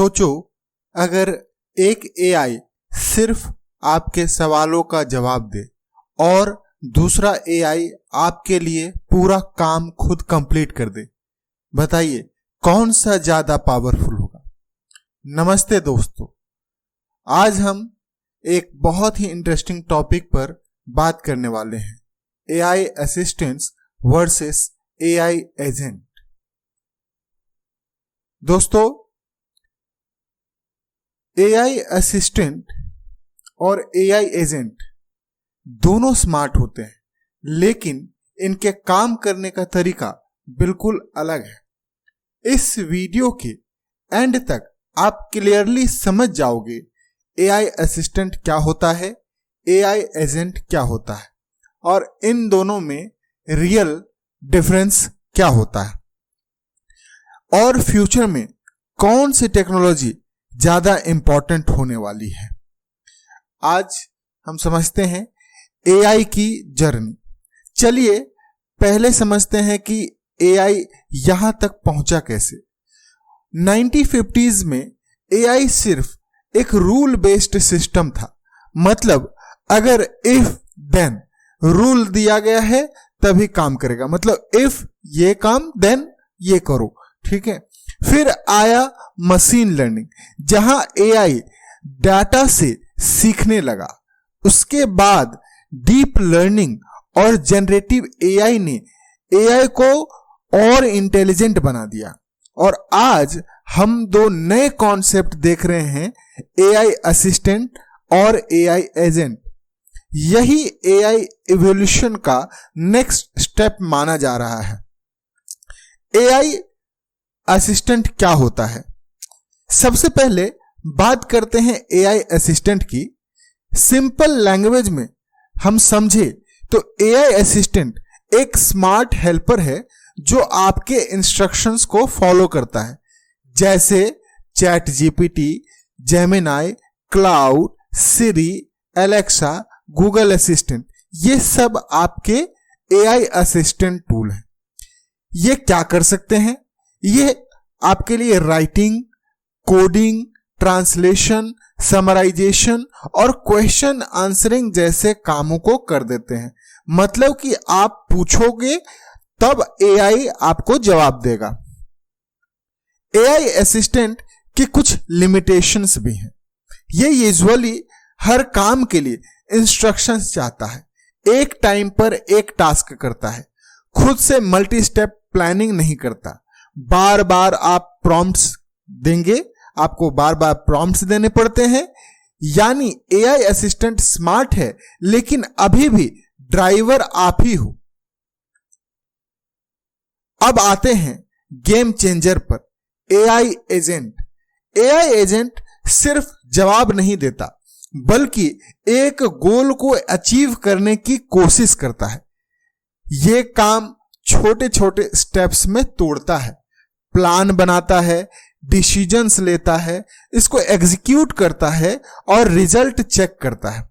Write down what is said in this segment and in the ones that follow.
सोचो अगर एक एआई सिर्फ आपके सवालों का जवाब दे और दूसरा एआई आपके लिए पूरा काम खुद कंप्लीट कर दे, बताइए कौन सा ज्यादा पावरफुल होगा। नमस्ते दोस्तों, आज हम एक बहुत ही इंटरेस्टिंग टॉपिक पर बात करने वाले हैं, AI assistants versus AI agent. दोस्तों, एआई असिस्टेंट और एआई एजेंट दोनों स्मार्ट होते हैं, लेकिन इनके काम करने का तरीका बिल्कुल अलग है। इस वीडियो के एंड तक आप क्लियरली समझ जाओगे एआई असिस्टेंट क्या होता है, एआई एजेंट क्या होता है और इन दोनों में रियल डिफरेंस क्या होता है और फ्यूचर में कौन सी टेक्नोलॉजी ज्यादा इंपॉर्टेंट होने वाली है। आज हम समझते हैं एआई की जर्नी। चलिए पहले समझते हैं कि एआई यहां तक पहुंचा कैसे। 1950s में एआई सिर्फ एक रूल बेस्ड सिस्टम था, मतलब अगर इफ देन रूल दिया गया है तभी काम करेगा, मतलब इफ ये काम देन ये करो, ठीक है। फिर आया मशीन लर्निंग, जहां एआई डाटा से सीखने लगा। उसके बाद डीप लर्निंग और जनरेटिव एआई ने एआई को और इंटेलिजेंट बना दिया और आज हम दो नए कॉन्सेप्ट देख रहे हैं, एआई असिस्टेंट और एआई एजेंट। यही एआई इवोल्यूशन का नेक्स्ट स्टेप माना जा रहा है। एआई असिस्टेंट क्या होता है? सबसे पहले बात करते हैं एआई असिस्टेंट की। सिंपल लैंग्वेज में हम समझे तो एआई असिस्टेंट एक स्मार्ट हेल्पर है जो आपके इंस्ट्रक्शंस को फॉलो करता है, जैसे चैट जीपीटी, जेमिनाई, क्लाउड, सिरी, एलेक्सा, गूगल असिस्टेंट, ये सब आपके एआई असिस्टेंट टूल हैं। ये क्या कर सकते हैं? ये आपके लिए राइटिंग, कोडिंग, ट्रांसलेशन, समराइजेशन और क्वेश्चन आंसरिंग जैसे कामों को कर देते हैं। मतलब कि आप पूछोगे तब एआई आपको जवाब देगा। एआई असिस्टेंट की कुछ लिमिटेशंस भी हैं। ये यूजुअली हर काम के लिए इंस्ट्रक्शंस चाहता है, एक टाइम पर एक टास्क करता है, खुद से मल्टी स्टेप प्लानिंग नहीं करता। बार बार आप प्रॉम्प्ट्स देंगे, आपको बार बार प्रॉम्प्ट्स देने पड़ते हैं। यानी एआई असिस्टेंट स्मार्ट है, लेकिन अभी भी ड्राइवर आप ही हो। अब आते हैं गेम चेंजर पर, एआई एजेंट। एआई एजेंट सिर्फ जवाब नहीं देता, बल्कि एक गोल को अचीव करने की कोशिश करता है। यह काम छोटे छोटे स्टेप्स में तोड़ता है, प्लान बनाता है, डिसीजंस लेता है, इसको एग्जीक्यूट करता है और रिजल्ट चेक करता है।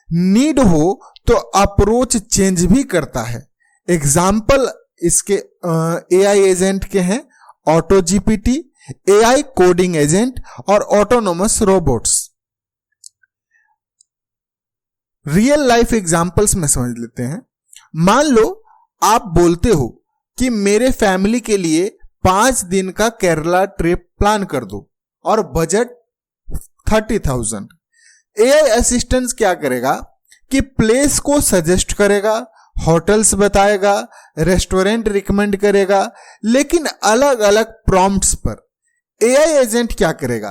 नीड हो तो अप्रोच चेंज भी करता है। एग्जाम्पल इसके एआई एजेंट के हैं auto GPT, AI coding agent और autonomous robots. Real life examples में समझ लेते हैं। मान लो आप बोलते हो कि मेरे फैमिली के लिए 5 दिन का केरला ट्रिप प्लान कर दो और बजट 30,000। एआई असिस्टेंट क्या करेगा कि प्लेस को सजेस्ट करेगा, होटल्स बताएगा, रेस्टोरेंट रिकमेंड करेगा, लेकिन अलग अलग प्रॉम्प्ट्स पर। एआई एजेंट क्या करेगा?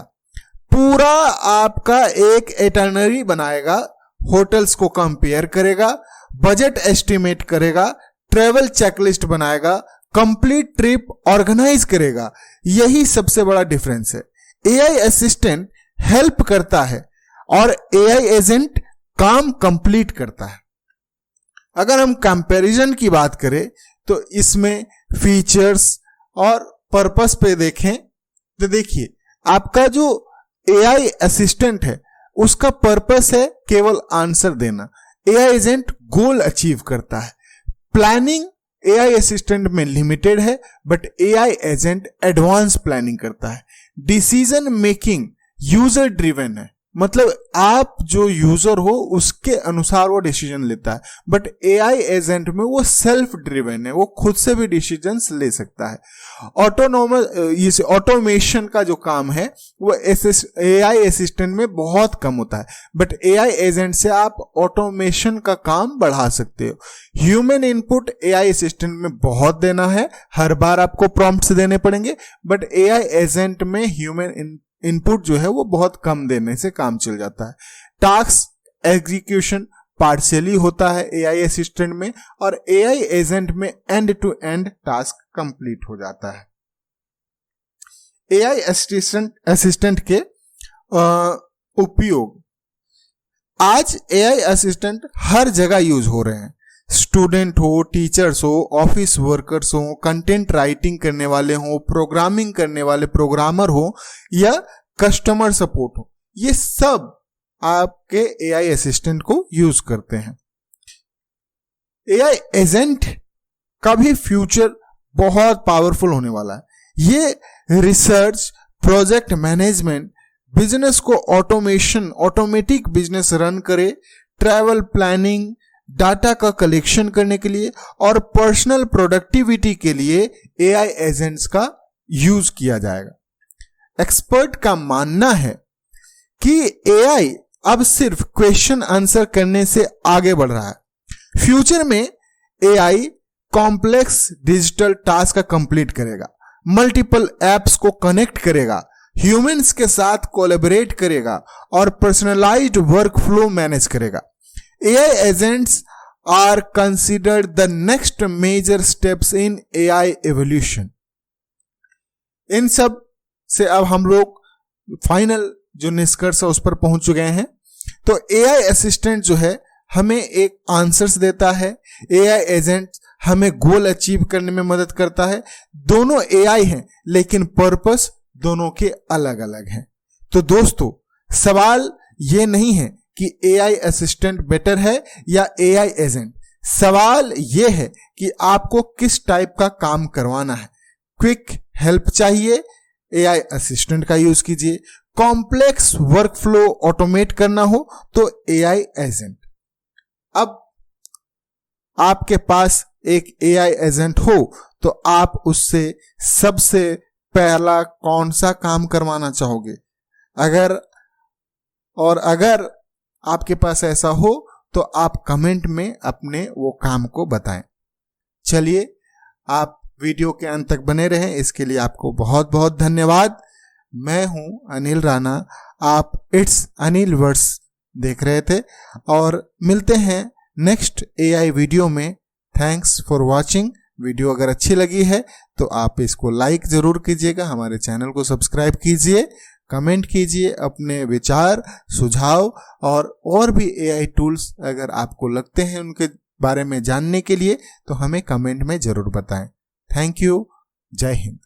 पूरा आपका एक इटिनरी बनाएगा, होटल्स को कंपेयर करेगा, बजट एस्टिमेट करेगा, ट्रेवल चेकलिस्ट बनाएगा, कंप्लीट ट्रिप ऑर्गेनाइज करेगा। यही सबसे बड़ा डिफरेंस है। एआई असिस्टेंट हेल्प करता है और एआई एजेंट काम कंप्लीट करता है। अगर हम कंपैरिजन की बात करें तो इसमें फीचर्स और पर्पस पे देखें तो देखिए, आपका जो एआई असिस्टेंट है उसका पर्पस है केवल आंसर देना। एआई एजेंट गोल अचीव करता है, प्लानिंग AI असिस्टेंट में लिमिटेड है, but AI agent advance planning करता है। डिसीजन मेकिंग यूजर ड्रिवन है, मतलब आप जो यूजर हो उसके अनुसार वो डिसीजन लेता है, बट AI एजेंट में वो सेल्फ ड्रिवन है, वो खुद से भी डिसीजंस ले सकता है। ऑटोमेशन का जो काम है वो AI असिस्टेंट में बहुत कम होता है, बट AI एजेंट से आप ऑटोमेशन का काम बढ़ा सकते हो। ह्यूमन इनपुट AI असिस्टेंट में बहुत देना है, हर बार आपको प्रॉम्प्ट्स देने पड़ेंगे, बट AI एजेंट में ह्यूमन इनपुट जो है वो बहुत कम देने से काम चल जाता है। टास्क एग्जीक्यूशन पार्शियली होता है AI असिस्टेंट में, और AI एजेंट में end to end task complete हो जाता है। AI असिस्टेंट के उपयोग, आज AI असिस्टेंट हर जगह यूज हो रहे हैं। स्टूडेंट हो, टीचर्स हो, ऑफिस वर्कर्स हो, कंटेंट राइटिंग करने वाले हो, प्रोग्रामिंग करने वाले प्रोग्रामर हो, या कस्टमर सपोर्ट हो, ये सब आपके AI असिस्टेंट को यूज करते हैं। AI एजेंट का भी फ्यूचर बहुत पावरफुल होने वाला है। ये रिसर्च, प्रोजेक्ट मैनेजमेंट, बिजनेस को ऑटोमेटिक बिजनेस रन करे, ट्रैवल प्लानिंग, डाटा का कलेक्शन करने के लिए और पर्सनल प्रोडक्टिविटी के लिए AI एजेंट्स का यूज किया जाएगा। एक्सपर्ट का मानना है कि AI अब सिर्फ क्वेश्चन आंसर करने से आगे बढ़ रहा है। फ्यूचर में AI कॉम्प्लेक्स डिजिटल टास्क का कंप्लीट करेगा, मल्टीपल एप्स को कनेक्ट करेगा, ह्यूमंस के साथ कोलैबोरेट करेगा और पर्सनलाइज्ड वर्कफ्लो मैनेज करेगा। AI agents are considered the next major steps in AI evolution। इन सब से अब हम लोग फाइनल जो निष्कर्ष है उस पर पहुंच चुके हैं। तो AI असिस्टेंट जो है हमें एक आंसर्स देता है, AI एजेंट हमें गोल अचीव करने में मदद करता है। दोनों AI हैं, लेकिन पर्पस दोनों के अलग अलग हैं। तो दोस्तों, सवाल ये नहीं है कि AI असिस्टेंट बेटर है या AI एजेंट। सवाल यह है कि आपको किस टाइप का काम करवाना है। क्विक हेल्प चाहिए, AI असिस्टेंट का यूज कीजिए। कॉम्प्लेक्स वर्कफ्लो ऑटोमेट करना हो तो AI एजेंट। अब आपके पास एक AI एजेंट हो तो आप उससे सबसे पहला कौन सा काम करवाना चाहोगे? अगर आपके पास ऐसा हो तो आप कमेंट में अपने वो काम को बताएं। चलिए, आप वीडियो के अंत तक बने रहें, इसके लिए आपको बहुत बहुत धन्यवाद। मैं हूं अनिल राणा, आप इट्स अनिल वर्ड्स देख रहे थे, और मिलते हैं नेक्स्ट AI वीडियो में। Thanks for watching. वीडियो अगर अच्छी लगी है तो आप इसको लाइक जरूर कीजिएगा, हमारे चैनल को सब्सक्राइब कीजिए, कमेंट कीजिए अपने विचार, सुझाव और भी AI टूल्स अगर आपको लगते हैं उनके बारे में जानने के लिए तो हमें कमेंट में जरूर बताएं। Thank you. जय हिंद।